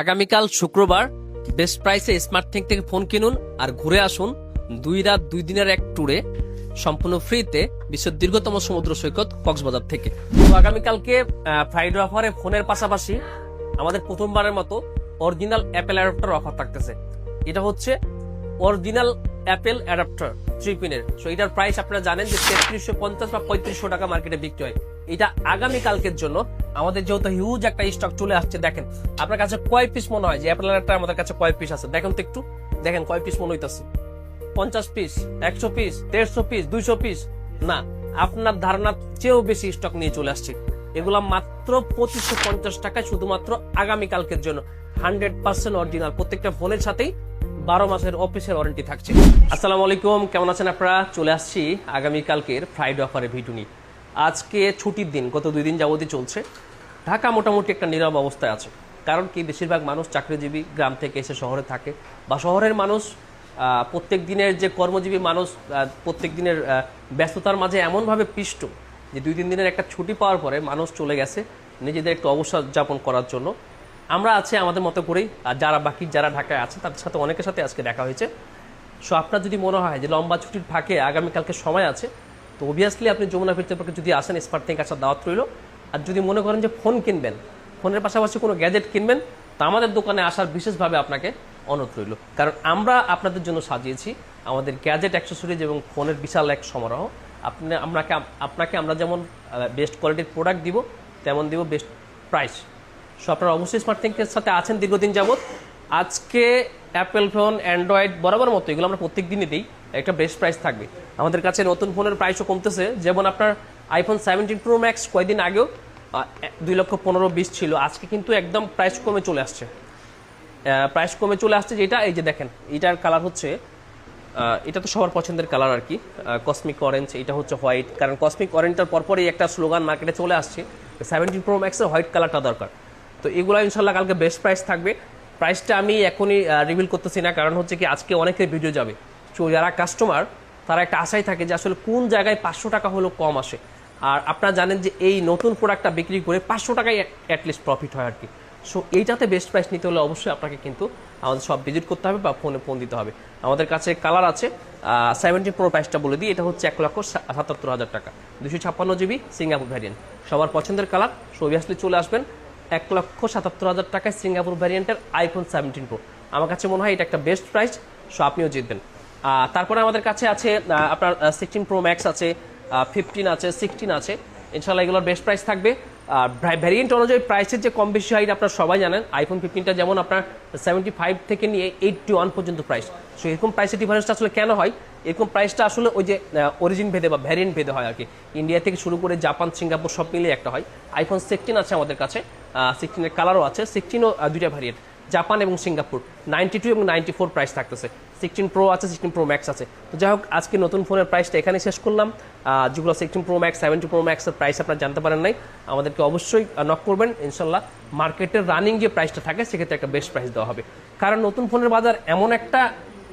আগামীকাল শুক্রবার বেস্ট প্রাইসে স্মার্টথিং থেকে ফোন কিনুন আর ঘুরে আসুন 2 রাত 2 দিনের এক ট্যুরে সম্পূর্ণ ফ্রিতে বিশ্বের দীর্ঘতম সমুদ্র সৈকত কক্সবাজার থেকে। তো আগামীকালকে ফ্রাইডে অফারে ফোনের পাশাপাশি আমাদের প্রথমবারের মতো অরিজিনাল অ্যাপেল অ্যাডাপ্টার অফার থাকতেছে। এটা হচ্ছে অরিজিনাল অ্যাপেল অ্যাডাপ্টার 3 পিনের। সো এটার প্রাইস আপনারা জানেন যে 3350 বা 3500 টাকা মার্কেটে বিক্রি হয়। এটা আগামী কালকের জন্য আমাদের যেহেতু হিউজ একটা স্টক চলে আসছে। দেখেন আপনার কাছে কয় পিস মনে হয় যে অ্যাপেল অ্যাডাপ্টার আমাদের কাছে কয় পিস আছে, দেখেন তো একটু দেখেন কয় পিস মনে হইতাছে। 50 পিস, 100 পিস, 150 পিস, 200 পিস না, আপনার ধারণার চেয়েও বেশি স্টক নিয়ে চলে আসছে। এগুলা মাত্র 2550 টাকায় শুধুমাত্র আগামী কালকের জন্য 100% অরিজিনাল। প্রত্যেকটা ফোনের সাথেই 12 মাসের অফিসের ওয়ারেন্টি থাকছে। আসসালামু আলাইকুম, কেমন আছেন আপনারা? চলে আসছি আগামী কালকের ফ্রাইডে অফারে ভিডিও নিয়ে। আজকে ছুটির দিন, গত 2 দিন যাবতই চলছে। ঢাকা মোটামুটি একটা নীরব অবস্থায় আছে, কারণ কি বেশিরভাগ মানুষ চাকরিজীবী, গ্রাম থেকে এসে শহরে থাকে, বা শহরের মানুষ প্রত্যেক দিনের যে কর্মজীবী মানুষ প্রত্যেক দিনের ব্যস্ততার মাঝে এমনভাবে পিষ্ট যে 2-3 দিনের একটা ছুটি পাওয়ার পরে মানুষ চলে গেছে নিজেদের একটু অবসর যাপন করার জন্য। আমরা আছি আমাদের মতো করেই, আর যারা বাকি যারা ঢাকায় আছে তাদের সাথে অনেকের সাথে আজকে দেখা হয়েছে। সো আপনার যদি মনে হয় যে লম্বা ছুটির ফাঁকে আগামীকালকে সময় আছে, তো অবভিয়াসলি আপনি যমুনা ফিরতের পার্কে যদি আসেন, স্মার্টথিং আসার দাওয়াত রইল। আর যদি মনে করেন যে ফোন কিনবেন, ফোনের পাশাপাশি কোনো গ্যাজেট কিনবেন, তো আমাদের দোকানে আসার বিশেষভাবে আপনাকে অনুরোধ রইল, কারণ আমরা আপনাদের জন্য সাজিয়েছি আমাদের গ্যাজেট অ্যাক্সেসরিজ এবং ফোনের বিশাল এক সমারোহ। আপনাকে আমরা যেমন বেস্ট কোয়ালিটির প্রোডাক্ট দিব, তেমন দিব বেস্ট প্রাইস। সো আপনারা অবশ্যই স্মার্টথিংকের সাথে আছেন দীর্ঘদিন যাবত। আজকে অ্যাপেল ফোন, অ্যান্ড্রয়েড বরাবর মতো এগুলো আমরা প্রত্যেক দিনই দিই, একটা বেস্ট প্রাইস থাকবে। আমাদের কাছে নতুন ফোনের প্রাইসও কমতেছে। যেমন আপনার আইফোন 17 প্রো ম্যাক্স কয়েকদিন আগেও 2,15,20 ছিল, আজকে কিন্তু একদম প্রাইস কমে চলে আসছে। যেটা এই যে দেখেন, এটার কালার হচ্ছে এটা তো সবার পছন্দের কালার আর কি, কসমিক অরেঞ্জ। এটা হচ্ছে হোয়াইট, কারণ কসমিক অরেঞ্জটার পরপরই একটা স্লোগান মার্কেটে চলে আসছে 17 প্রো ম্যাক্সের হোয়াইট কালারটা দরকার। তো এগুলো ইনশাল্লাহ কালকে বেস্ট প্রাইস থাকবে। প্রাইসটা আমি এখনই রিভিল করতেছি না, কারণ হচ্ছে কি আজকে অনেকের ভিডিও যাবে। তো যারা কাস্টমার তারা একটা আশাই থাকে যে আসলে কোন জায়গায় 500 টাকা হলেও কম আসে। আর আপনারা জানেন যে এই নতুন প্রোডাক্টটা বিক্রি করে 500 টাকায় অ্যাটলিস্ট প্রফিট হয় আর কি। সো এইটাতে বেস্ট প্রাইস নিতে হলে অবশ্যই আপনাকে কিন্তু আমাদের সব ভিজিট করতে হবে বা ফোন দিতে হবে। আমাদের কাছে কালার আছে। 17 প্রো প্রাইসটা বলে দিই, এটা হচ্ছে 1,77,000 টাকা, 256 জিবি সিঙ্গাপুর ভ্যারিয়েন্ট। সবার পছন্দের কালার। সো অবভিয়াসলি চলে আসবেন 1,77,000 টাকায় সিঙ্গাপুর ভ্যারিয়েন্টের আইফোন 17 প্রো। আমার কাছে মনে হয় এটা একটা বেস্ট প্রাইস। সো আপনিও জিতবেন। তারপরে আমাদের কাছে আছে আপনার 16 প্রো ম্যাক্স আছে, 15 আছে, 16 আছে। ইনশাল্লাহ এগুলোর বেস্ট প্রাইস থাকবে। ভ্যারিয়েন্ট অনুযায়ী প্রাইসের যে কম বেশি হয় আপনারা সবাই জানেন। আইফোন 15টা যেমন আপনার 75 থেকে নিয়ে 81 পর্যন্ত প্রাইস। সো এরকম প্রাইসের ডিফারেন্সটা আসলে কেন হয়? এরকম প্রাইসটা আসলে ওই যে অরিজিন ভেদে বা ভ্যারিয়েন্ট ভেদে হয় আর কি। ইন্ডিয়া থেকে শুরু করে জাপান, সিঙ্গাপুর সব মিলিয়ে একটা হয়। আইফোন 16 আছে আমাদের কাছে, 16-এর কালারও আছে। 16ও দুইটা ভ্যারিয়েন্ট, জাপান এবং সিঙ্গাপুর। 92 এবং 94 প্রাইস থাকতেছে। 16 প্রো আছে, 16 প্রো ম্যাক্স আছে। তো যাই হোক, আজকে নতুন ফোনের প্রাইসটা এখানে শেষ করলাম। যেগুলো 16 প্রো ম্যাক্স, 17 প্রো ম্যাক্সের প্রাইস আপনারা জানতে পারেন নাই, আমাদেরকে অবশ্যই নক করবেন। ইনশাল্লাহ মার্কেটের রানিং যে প্রাইসটা থাকে সেক্ষেত্রে একটা বেস্ট প্রাইস দেওয়া হবে। কারণ নতুন ফোনের বাজার এমন একটা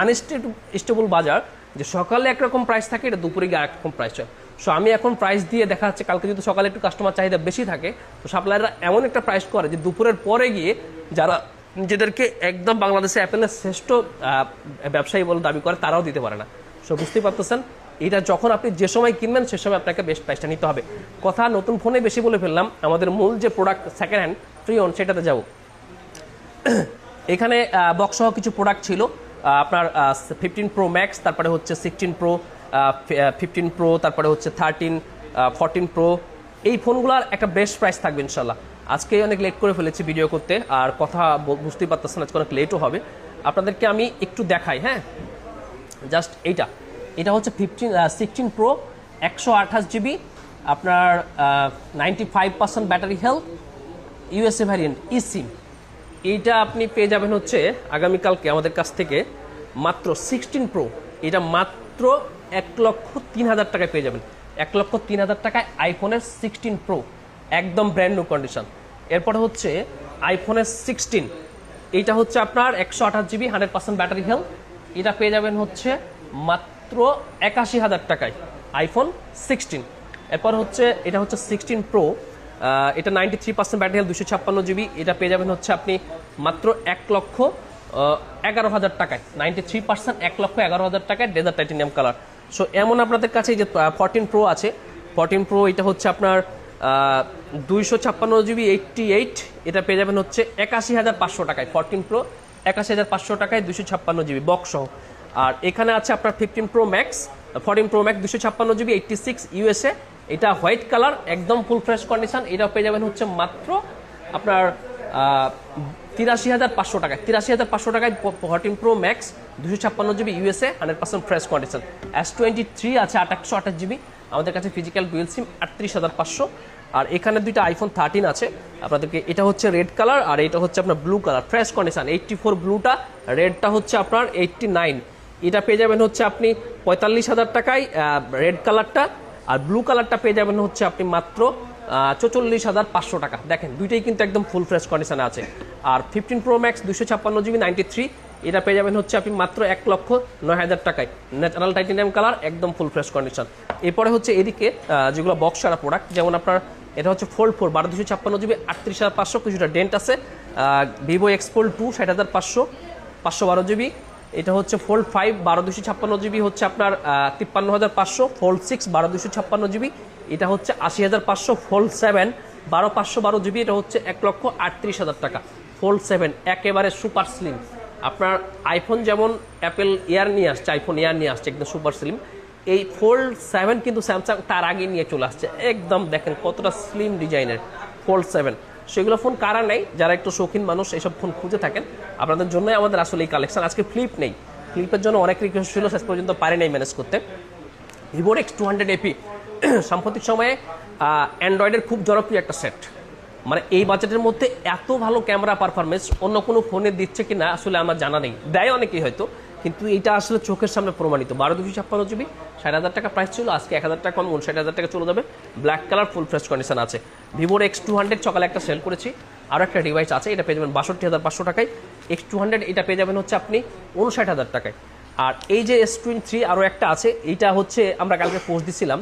আনস্টেবল বাজার যে সকালে একরকম প্রাইস থাকে, এটা দুপুরে গিয়ে আরেকরকম প্রাইস হয়। সো আমি এখন প্রাইস দিয়ে দেখা যাচ্ছে কালকে যদি সকালে একটু কাস্টমার চাহিদা বেশি থাকে, তো সাপ্লায়াররা এমন একটা প্রাইস করে যে দুপুরের পরে গিয়ে যারা নিজেদেরকে একদম বাংলাদেশে অ্যাপেলের শ্রেষ্ঠ ব্যবসায়ী বলে দাবি করে, তারাও দিতে পারে না। সো বুঝতেই পারতেছেন, এটা যখন আপনি যে সময় কিনবেন সে সময় আপনাকে বেস্ট প্রাইসটা নিতে হবে। কথা নতুন ফোনে বেশি বলে ফেললাম, আমাদের মূল যে product second hand free on সেটাতে যাব। এখানে বক্স সহ কিছু প্রোডাক্ট ছিল আপনার 15 প্রো ম্যাক্স, তারপরে হচ্ছে 16 প্রো, 15 প্রো, তারপরে হচ্ছে 13, 14 প্রো। এই ফোনগুলোর একটা বেস্ট প্রাইস থাকবে ইনশাল্লাহ। আজকে অনেক লেট করে ফেলেছি ভিডিও করতে, আর কথা বুঝতেই পারতেছেন আজকে অনেক লেটও হবে। আপনাদেরকে আমি একটু দেখাই। হ্যাঁ, জাস্ট এটা হচ্ছে 16 প্রো, 128 জিবি, আপনার 95% ব্যাটারি হেলথ, ইউএসএ ভ্যারিয়েন্ট, ই সিম। এইটা আপনি পেয়ে যাবেন হচ্ছে আগামীকালকে আমাদের কাছ থেকে মাত্র 16 প্রো। এটা মাত্র 1,03,000 টাকায় পেয়ে যাবেন। 1,03,000 টাকায় আইফোনের 16 প্রো, একদম ব্র্যান্ড নিউ কন্ডিশন। এরপরে হচ্ছে আইফোনের 16, এইটা হচ্ছে আপনার 128 জিবি, 100% ব্যাটারি হেলথ। এটা পেয়ে যাবেন হচ্ছে মাত্র 81,000 টাকায় আইফোন 16। এরপর হচ্ছে এটা হচ্ছে 16 প্রো, এটা 93% ব্যাটারি হেলথ, 256 জিবি। এটা পেয়ে যাবেন হচ্ছে আপনি মাত্র 1,11,000 টাকায় 93%, 1,11,000 টাকায় ডেজার্ট টাইটেনিয়াম কালার। সো এমন আপনাদের কাছে যে 14 প্রো আছে, 14 প্রো এটা হচ্ছে আপনার 256 GB 88, এটা পেয়ে যাবেন হচ্ছে 81,500 টাকায়। 14 প্রো 81,500 টাকায় 256 GB বক্স সহ। আর এখানে আছে আপনার 15 pro max, 14 pro max 256 GB 86 USA, এটা হোয়াইট কালার, একদম ফুল ফ্রেশ কন্ডিশন। এটা পেয়ে যাবেন হচ্ছে মাত্র আপনার 83,500 টাকায়। 83,500 টাকায় 14 pro max 256 GB USA, 100% fresh condition. S23 আছে 128 GB, আমাদের কাছে ফিজিক্যাল ডুয়েল সিম 38,500। আর এখানে দুইটা iPhone 13 আছে আপনাদেরকে, এটা হচ্ছে রেড কালার আর এটা হচ্ছে আপনার ব্লু কালার, ফ্রেশ কন্ডিশন। 84 ব্লুটা, রেডটা হচ্ছে আপনার 89, এটা পেয়ে যাবেন হচ্ছে আপনি 45,000 টাকায় রেড কালারটা, আর ব্লু কালারটা পেয়ে যাবেন হচ্ছে আপনি মাত্র 44,500 টাকা। দেখেন দুইটাই কিন্তু একদম ফুল ফ্রেশ কন্ডিশনে আছে। আর 15 প্রো ম্যাক্স 256 GB 93, এটা পেয়ে যাবেন হচ্ছে আপনি মাত্র 1,09,000 টাকায়, ন্যাচারাল টাইটেনিয়াম কালার, একদম ফুল ফ্রেশ কন্ডিশন। এরপরে হচ্ছে এদিকে যেগুলো বক্স ছাড়া প্রোডাক্ট, যেমন আপনার এটা হচ্ছে ফোল্ড 4 12/256 GB 38,500, কিছুটা ডেন্ট আছে। Vivo x fold 2 60,500 512 GB। এটা হচ্ছে ফোল্ড 5 12/256 GB হচ্ছে আপনার 53,500। ফোল্ড 6 12/256 GB, এটা হচ্ছে 80,500। ফোল্ড 7 12/512 GB, এটা হচ্ছে 1,38,000 টাকা। ফোল্ড 7 একেবারে সুপার স্লিম। আপনার আইফোন যেমন অ্যাপেল এয়ার নিয়ে আসছে, আইফোন এয়ার নিয়ে আসছে একদম সুপার স্লিম, এই ফোল্ড 7 কিন্তু স্যামসাং তার আগে নিয়ে চলে আসছে। একদম দেখেন কতটা স্লিম ডিজাইনের ফোল্ড 7। সেগুলো ফোন কারা নেই, যারা একটু শৌখিন মানুষ এইসব ফোন খুঁজে থাকেন, আপনাদের জন্যই আমাদের আসলে এই কালেকশন। আজকে ফ্লিপ নেই, ফ্লিপের জন্য অনেক রিকোয়েস্ট ছিল, শেষ পর্যন্ত পারে নাই ম্যানেজ করতে। ভিভোর X200 AP সাম্প্রতিক সময়ে অ্যান্ড্রয়েডের খুব জনপ্রিয় একটা সেট। মানে এই বাজেটের মধ্যে এত ভালো ক্যামেরা পারফরমেন্স অন্য কোনো ফোনে দিচ্ছে কি না আসলে আমার জানা নেই, দেয় অনেকেই হয়তো, কিন্তু এটা আসলে চোখের সামনে প্রমাণিত। 12/256 GB 60,000 টাকা প্রাইস ছিল, আজকে 1,000 টাকা কম 59,000 টাকা চলে যাবে। Black colour full fresh condition আছে। ভিভোর X200 সকালে একটা সেল করেছি, আরও একটা ডিভাইস আছে, এটা পেয়ে যাবেন 62,500 টাকায়। X200 এটা পেয়ে যাবেন হচ্ছে আপনি 59,000 টাকায়। আর এই যে S23 আরও একটা আছে, এইটা হচ্ছে আমরা কালকে পোস্ট দিছিলাম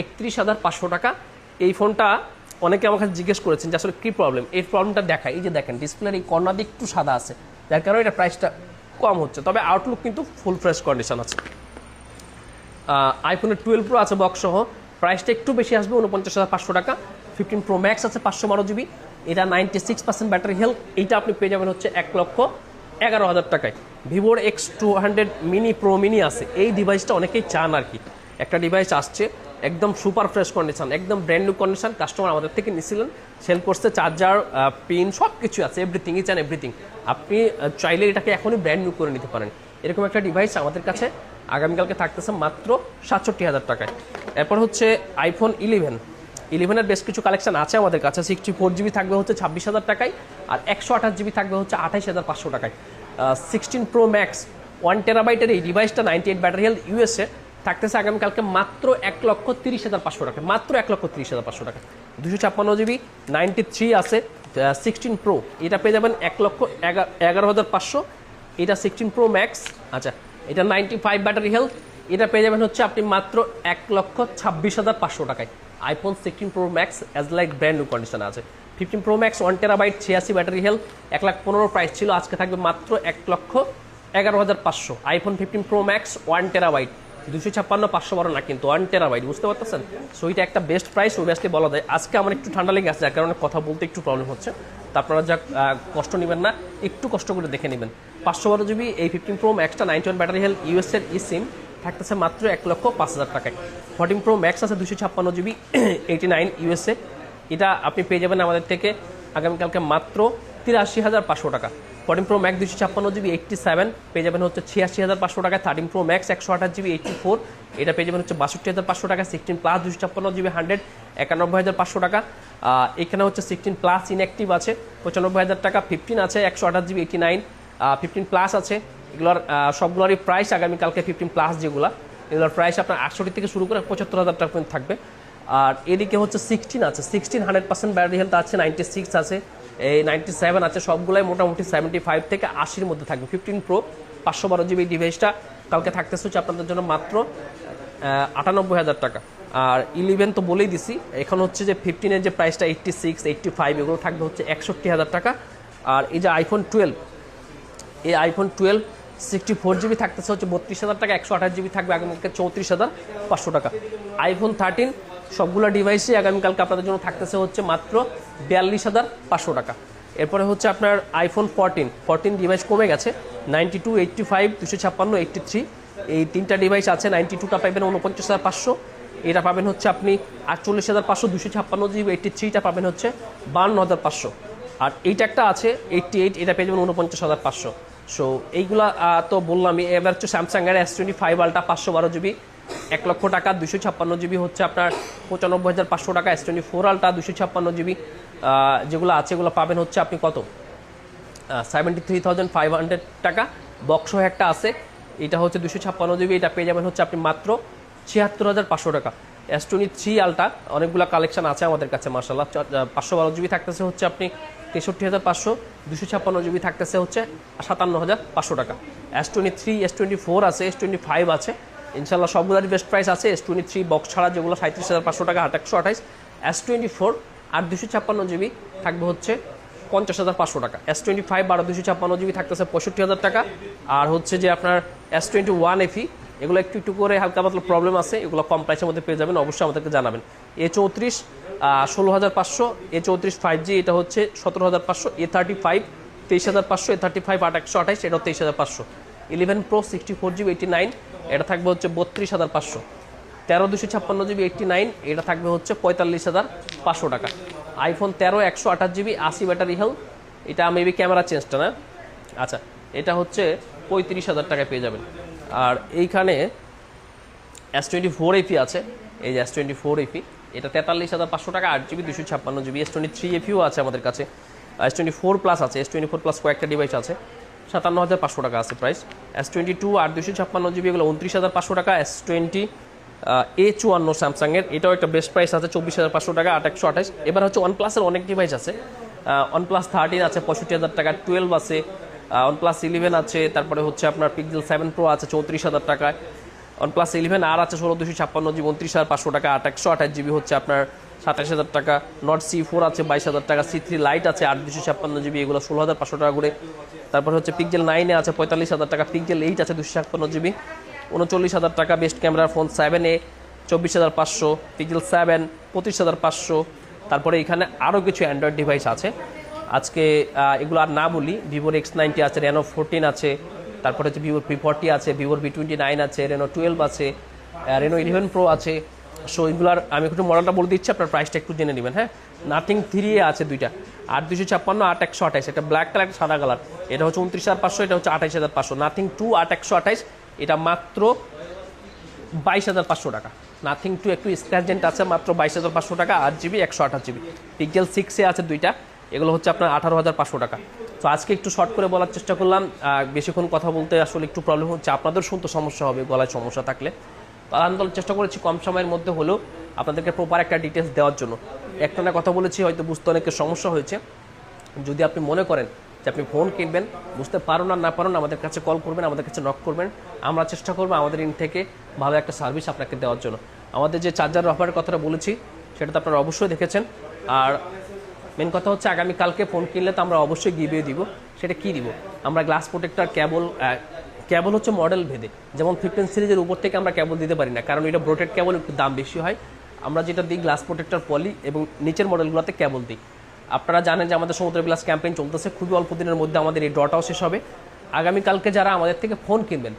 31,500 টাকা। এই ফোনটা অনেকে আমার কাছে জিজ্ঞেস করেছেন যে আসলে কী প্রবলেম, এই প্রবলেমটা দেখায়। এই যে দেখেন ডিসপ্লের এই কর্নার দিক একটু সাদা আছে, যার কারণে এটা প্রাইসটা কম হচ্ছে, তবে আউটলুক কিন্তু ফুল ফ্রেশ কন্ডিশন আছে। আইফোনের 12 প্রো আছে বক্স সহ, প্রাইসটা একটু বেশি আসবে 49,500 টাকা। 15 প্রো ম্যাক্স আছে 512 GB, এটা 96% ব্যাটারি হেলথ, এইটা আপনি পেয়ে যাবেন হচ্ছে 1,11,000 টাকায়। ভিভোর X200 মিনি প্রো মিনি আছে, এই ডিভাইসটা অনেকেই চান আর কি। একটা ডিভাইস আসছে একদম সুপার ফ্রেশ কন্ডিশন, একদম ব্র্যান্ড নিউ কন্ডিশন, কাস্টমার আমাদের থেকে নিছিলেন, সেল করছে, চার্জার পিন সব কিছু আছে, এভরিথিং ইচ অ্যান্ড এভরিথিং। আপনি চাইলে এটাকে এখনই ব্র্যান্ড নিউ করে নিতে পারেন। এরকম একটা ডিভাইস আমাদের কাছে আগামীকালকে থাকতেছে মাত্র 67,000 টাকায়। এরপর হচ্ছে আইফোন 11 বেশ কিছু কালেকশন আছে আমাদের কাছে। 64 GB থাকবে হচ্ছে 26,000 টাকায়, আর 128 GB থাকবে হচ্ছে 28,500 টাকায়। 16 প্রো ম্যাক্স 1 টেরাবাইটের এই ডিভাইসটা 98 ব্যাটারি হেলথ ইউএসএ থাকতেছে আগামীকালকে মাত্র 1,30,500 টাকা, মাত্র 1,30,500 টাকা। 256 GB 93 আছে 16 প্রো, এটা পেয়ে যাবেন 1,11,500। এটা 16 প্রো ম্যাক্স, আচ্ছা এটা 95 ব্যাটারি হেলথ, এটা পেয়ে যাবেন হচ্ছে আপনি মাত্র 1,26,500 টাকায়। IPhone 16 pro max as like brand new condition আছে। 15 pro max 1 terabyte 86 battery health, 1,15,000 price ছিল, আজকে থাকবে মাত্র 1,11,500। আইফোন 15 প্রো ম্যাক্স 1 টেরাবাইট 256 512 না কিন্তু 1 টেরাবাইট, বুঝতে পারতেছেন? সো এটা একটা বেস্ট প্রাইস, ওভিয়াসলি বলা যায়। আজকে আমার একটু ঠান্ডা লেগে আছে, যার কারণে কথা বলতে একটু প্রবলেম হচ্ছে, তা আপনারা যা কষ্ট নেবেন না, একটু কষ্ট করে দেখে নেবেন। 512 GB এই 15 প্রো ম্যাক্সটা 91 ব্যাটারি হেলথ ইউএসএর ই সিম থাকতেছে মাত্র 1,05,000 টাকায়। 14 প্রো ম্যাক্স আছে 256 GB 89 ইউএসএ, এটা আপনি পেয়ে যাবেন আমাদের থেকে আগামীকালকে মাত্র 83,500 টাকা। 14 প্রো ম্যাক্স 256 GB 87 পেয়ে যাবেন হচ্ছে 86,500 টাকায়। 13 প্রো ম্যাক্স 128 GB 84, এটা পেয়ে যাবেন হচ্ছে 62,500 টাকা। 16 প্লাস 256 GB 100 91,500 টাকা। এখানে হচ্ছে 16 প্লাস ইনঅ্যাক্টিভ আছে 95,000 টাকা। 15 আছে 128 GB 89, 15 প্লাস আছে, এগুলোর সবগুলোরই প্রাইস আগামীকালকে 15 প্লাস যেগুলো, এগুলোর প্রাইস আপনার 68 থেকে শুরু করে 75,000 টাকা পর্যন্ত থাকবে। আর এদিকে হচ্ছে 16 আছে, 16 100% ব্যাটারি হেলথ আছে, 96 আছে, এই 97 আছে, সবগুলাই মোটামুটি 75 থেকে 80-র মধ্যে থাকবে। 15 প্রো 512 GB ডিভাইসটা কালকে থাকতেছে হচ্ছে আপনাদের জন্য মাত্র 98,000 টাকা। আর 11 তো বলেই দিছি, এখন হচ্ছে যে 15-এর যে প্রাইসটা 86 85 এগুলো থাকবে হচ্ছে 61,000 টাকা। আর এই যে আইফোন 12, এই আইফোন 12 64GB থাকতেছে হচ্ছে 32,000 টাকা, 128GB থাকবে আগামীকালকে 34,500 টাকা। আইফোন 13 সবগুলো ডিভাইসই আগামীকালকে আপনাদের জন্য থাকতেছে হচ্ছে মাত্র 42,500 টাকা। এরপরে হচ্ছে আপনার আইফোন 14 ডিভাইস কমে গেছে, 92, 85, 256, 83 এই তিনটা ডিভাইস আছে। 92টা পাবেন 49,500, এটা পাবেন হচ্ছে আপনি 48,500, 256GB, 83টা পাবেন হচ্ছে 52,500। আর এইটা একটা আছে 88, এটা পেয়ে যাবেন 49,500। সো এইগুলা তো বললামই। এবার হচ্ছে স্যামসাংয়ের S25 আলট্রা 512GB 1 লক্ষ টাকা, 256GB হচ্ছে আপনার 95,500 টাকা। S24 আলট্রা 256GB যেগুলো আছে এগুলো পাবেন হচ্ছে আপনি কত 73,500 টাকা। বক্স একটা আছে, এটা হচ্ছে 256GB, এটা পেয়ে যাবেন হচ্ছে আপনি মাত্র 76,500 টাকা। S23 আলট্রা অনেকগুলো কালেকশন আছে আমাদের কাছে মাশাআল্লাহ, 512GB থাকতেছে হচ্ছে আপনি 63,500, 256GB থাকতেছে হচ্ছে 57,500 টাকা। S23, S24 আছে, S25 আছে, ইনশাল্লাহ সবগুলোরই বেস্ট প্রাইস আছে। S23 বক্স ছাড়া যেগুলো 37,500 টাকা, 128। S24 আর 256GB থাকবে হচ্ছে 50,500 টাকা। S25 আর 256GB থাকতেছে 65,000 টাকা। আর হচ্ছে যে আপনার S21 FE এগুলো একটু করে হালকা পাতলা প্রবলেম আছে, এগুলো কম প্রাইসের মধ্যে পেয়ে যাবেন, অবশ্যই আমাদেরকে জানাবেন। A34 16,500, A34 5G এটা হচ্ছে 17,500, A35 23,500, A35 828, এটাও 23,500। 11 Pro 64GB 89 এটা থাকবে হচ্ছে 32,500। 13 256GB 89 এটা থাকবে হচ্ছে 45,500 টাকা। আইফোন 13 128GB 80 ব্যাটারি হেলথ, এটা মেবি ক্যামেরা চেঞ্জটা না, আচ্ছা এটা হচ্ছে 35,000 টাকায় পেয়ে যাবেন। আর এইখানে S24 FE আছে, এই যে S24 FE এটা 43,500 টাকা, 8GB 256GB। S23 FEও আছে আমাদের কাছে, S24 প্লাস আছে, S24 প্লাস কয়েকটা ডিভাইস আছে, 57,500 টাকা আছে প্রাইস। S22 আর 256GB এগুলো 29,500 টাকা। S20 A54 স্যামসাংয়ের, এটাও একটা বেস্ট প্রাইস আছে, 24,500 টাকা, 828। এবার হচ্ছে OnePlus-এর অনেক ডিভাইস আছে, OnePlus 13 আছে 65,000 টাকা, 12 আছে, OnePlus 11 আছে, তারপরে হচ্ছে আপনার Pixel 7 Pro আছে 34,000 টাকায়, OnePlus 11 আর আছে 16,256GB 29,500 টাকা, 128GB হচ্ছে আপনার 27,000 টাকা। Nord C4 আছে 22,000 টাকা, C3 Lite আছে 8,256GB, এগুলো 16,500 টাকা করে। তারপর হচ্ছে Pixel 9 আছে 45,000 টাকা, Pixel 8 আছে 256GB 39,000 টাকা। বেস্ট ক্যামেরার ফোন 7A 24,500, Pixel 7 25,500। তারপরে এখানে আরও কিছু অ্যান্ড্রয়েড ডিভাইস আছে, আজকে এগুলো আর না বলি। Vivo X90 আছে, Reno 14 আছে, তারপরে হচ্ছে Vivo P40 আছে, Vivo V29 আছে, Reno 12 আছে, Reno 11 Pro আছে। সো এগুলার আমি একটু মডেলটা বলে দিচ্ছি, আপনার প্রাইসটা একটু জেনে নেবেন। হ্যাঁ, Nothing 3A আছে দুইটা, 8,256, 8,128, এটা ব্ল্যাক কালার, একটা সাদা কালার, এটা হচ্ছে 29,500, এটা হচ্ছে 28,500। Nothing 2 8,128, এটা মাত্র 22,500 টাকা। Nothing 2 একটু স্ক্র্যাচেন্ট আছে, মাত্র 22,500 টাকা, 8GB 128GB। Pixel 6A আছে দুইটা, এগুলো হচ্ছে আপনার 18,500 টাকা। তো আজকে একটু শর্ট করে বলার চেষ্টা করলাম, বেশিক্ষণ কথা বলতে আসলে একটু প্রবলেম হচ্ছে, আপনাদের শুনতে সমস্যা হবে গলায় সমস্যা থাকলে। তো আলহামদুলিল্লাহ চেষ্টা করেছি কম সময়ের মধ্যে হলেও আপনাদেরকে প্রপার একটা ডিটেলস দেওয়ার জন্য। একটা না কথা বলেছি, হয়তো বুঝতে অনেকের সমস্যা হয়েছে। যদি আপনি মনে করেন যে আপনি ফোন কিনবেন, বুঝতে পারুন আর না পারুন, আমাদের কাছে কল করবেন, আমাদের কাছে নক করবেন, আমরা চেষ্টা করবো আমাদের ইন থেকে ভালো একটা সার্ভিস আপনাকে দেওয়ার জন্য। আমাদের যে চার্জার অফারের কথাটা বলেছি সেটা তো আপনারা অবশ্যই দেখেছেন। আর মেন কথা হচ্ছে আগামীকালকে ফোন কিনলে তো আমরা অবশ্যই গিভিয়ে দিব। সেটা কি দিব? আমরা গ্লাস প্রোটেক্টর, কেবল হচ্ছে মডেল ভেদে, যেমন 15 সিরিজের উপর থেকে আমরা কেবল দিতে পারি না, কারণ এটা ব্রোটেড কেবল, একটু দাম বেশি হয়। আমরা যেটা দিই গ্লাস প্রোটেক্টর পলি, এবং নিচের মডেলগুলোতে কেবল দিই। আপনারা জানেন যে আমাদের সমুদ্র বিলাস ক্যাম্পেইন চলতেছে, খুবই অল্প দিনের মধ্যে আমাদের এই ড্রটাও শেষ হবে। আগামীকালকে যারা আমাদের থেকে ফোন কিনবেন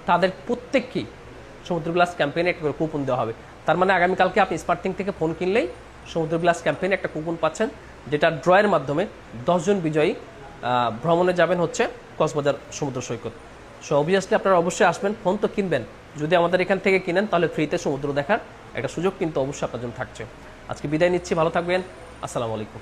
তাদের প্রত্যেককেই সমুদ্র বিলাস ক্যাম্পেইনে একটা করে কুপন দেওয়া হবে। তার মানে আগামীকালকে আপনি স্মার্টথিং থেকে ফোন কিনলেই সমুদ্র বিলাস ক্যাম্পেইনে একটা কুপন পাচ্ছেন, যেটা ড্রয়ের মাধ্যমে 10 জন বিজয়ী ভ্রমণে যাবেন হচ্ছে কক্সবাজার সমুদ্র সৈকত। সো অবভিয়াসলি আপনারা অবশ্যই আসবেন, ফোন তো কিনবেন। যদি আমাদের এখান থেকে কিনেন তাহলে ফ্রিতে সমুদ্র দেখার একটা সুযোগ কিন্তু অবশ্যই আপনার জন্য থাকছে। আজকে বিদায় নিচ্ছি, ভালো থাকবেন, আসসালামু আলাইকুম।